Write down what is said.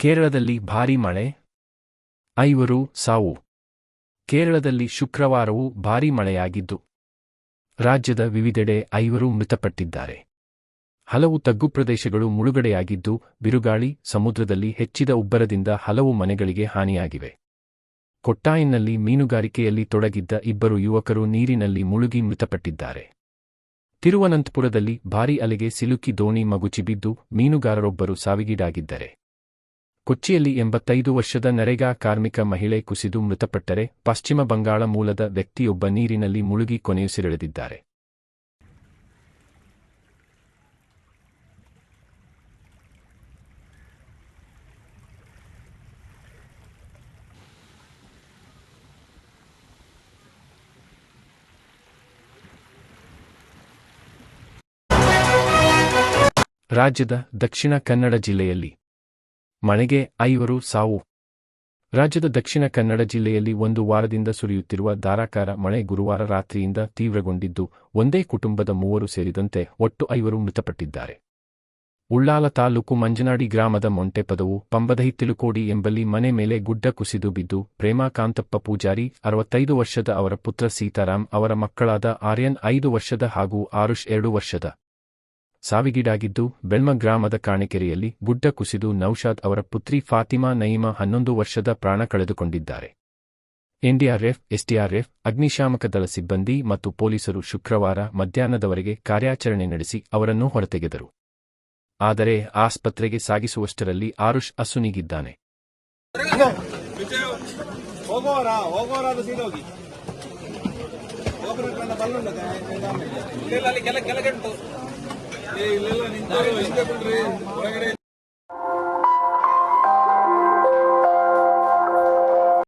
ಕೇರಳದಲ್ಲಿ ಭಾರೀ ಮಳೆ, 5 ಸಾವು. ಕೇರಳದಲ್ಲಿ ಶುಕ್ರವಾರವೂ ಭಾರೀ ಮಳೆಯಾಗಿದ್ದು, ರಾಜ್ಯದ ವಿವಿಧೆಡೆ 5 ಮೃತಪಟ್ಟಿದ್ದಾರೆ. ಹಲವು ತಗ್ಗು ಪ್ರದೇಶಗಳು ಮುಳುಗಡೆಯಾಗಿದ್ದು, ಬಿರುಗಾಳಿ, ಸಮುದ್ರದಲ್ಲಿ ಹೆಚ್ಚಿದ ಉಬ್ಬರದಿಂದ ಹಲವು ಮನೆಗಳಿಗೆ ಹಾನಿಯಾಗಿವೆ. ಕೊಟ್ಟಾಯಿನಲ್ಲಿ ಮೀನುಗಾರಿಕೆಯಲ್ಲಿ ತೊಡಗಿದ್ದ 2 ಯುವಕರು ನೀರಿನಲ್ಲಿ ಮುಳುಗಿ ಮೃತಪಟ್ಟಿದ್ದಾರೆ. ತಿರುವನಂತಪುರದಲ್ಲಿ ಭಾರೀ ಅಲೆಗೆ ಸಿಲುಕಿ ದೋಣಿ ಮಗುಚಿ ಬಿದ್ದು ಮೀನುಗಾರರೊಬ್ಬರು ಸಾವಿಗೀಡಾಗಿದ್ದರೆ, ಕೊಚ್ಚಿಯಲ್ಲಿ 85 ವರ್ಷದ ನರೇಗಾ ಕಾರ್ಮಿಕ ಮಹಿಳೆ ಕುಸಿದು ಮೃತಪಟ್ಟರೆ, ಪಶ್ಚಿಮ ಬಂಗಾಳ ಮೂಲದ ವ್ಯಕ್ತಿಯೊಬ್ಬ ನೀರಿನಲ್ಲಿ ಮುಳುಗಿ ಕೊನೆಯುಸಿರೆಳೆದಿದ್ದಾರೆ. ರಾಜ್ಯದ ದಕ್ಷಿಣ ಕನ್ನಡ ಜಿಲ್ಲೆಯಲ್ಲಿ ಮಳೆಗೆ 5 ಸಾವು. ರಾಜ್ಯದ ದಕ್ಷಿಣ ಕನ್ನಡ ಜಿಲ್ಲೆಯಲ್ಲಿ 1 ವಾರದಿಂದ ಸುರಿಯುತ್ತಿರುವ ಧಾರಾಕಾರ ಮಳೆ ಗುರುವಾರ ರಾತ್ರಿಯಿಂದ ತೀವ್ರಗೊಂಡಿದ್ದು, ಒಂದೇ ಕುಟುಂಬದ 3 ಸೇರಿದಂತೆ ಒಟ್ಟು 5 ಮೃತಪಟ್ಟಿದ್ದಾರೆ. ಉಳ್ಳಾಲ ತಾಲೂಕು ಮಂಜನಾಡಿ ಗ್ರಾಮದ ಮೊಂಟೆಪದವು ಪಂಬದಹಿತ್ತಿಲುಕೋಡಿ ಎಂಬಲ್ಲಿ ಮನೆ ಮೇಲೆ ಗುಡ್ಡ ಕುಸಿದು ಬಿದ್ದು, ಪ್ರೇಮಾ ಕಾಂತಪ್ಪ ಪೂಜಾರಿ 65 ವರ್ಷದ ಅವರ ಪುತ್ರ ಸೀತಾರಾಮ್ ಅವರ ಮಕ್ಕಳಾದ ಆರ್ಯನ್ 5 ವರ್ಷದ ಹಾಗೂ ಆರುಷ್ 2 ವರ್ಷದ ಸಾವಿಗೀಡಾಗಿದ್ದು, ಬೆಳ್ಮ ಗ್ರಾಮದ ಕಾಣಿಕೆರೆಯಲ್ಲಿ ಗುಡ್ಡ ಕುಸಿದು ನೌಶಾದ್ ಅವರ ಪುತ್ರಿ ಫಾತಿಮಾ ನಯೀಮಾ 11 ವರ್ಷದ ಪ್ರಾಣ ಕಳೆದುಕೊಂಡಿದ್ದಾರೆ. ಎನ್ಡಿಆರ್ಎಫ್, ಎಸ್ಡಿಆರ್ಎಫ್, ಅಗ್ನಿಶಾಮಕ ದಳ ಸಿಬ್ಬಂದಿ ಮತ್ತು ಪೊಲೀಸರು ಶುಕ್ರವಾರ ಮಧ್ಯಾಹ್ನದವರೆಗೆ ಕಾರ್ಯಾಚರಣೆ ನಡೆಸಿ ಅವರನ್ನು ಹೊರತೆಗೆದರು. ಆದರೆ ಆಸ್ಪತ್ರೆಗೆ ಸಾಗಿಸುವಷ್ಟರಲ್ಲಿ ಆರುಷ್ ಅಸುನೀಗಿದ್ದಾನೆ.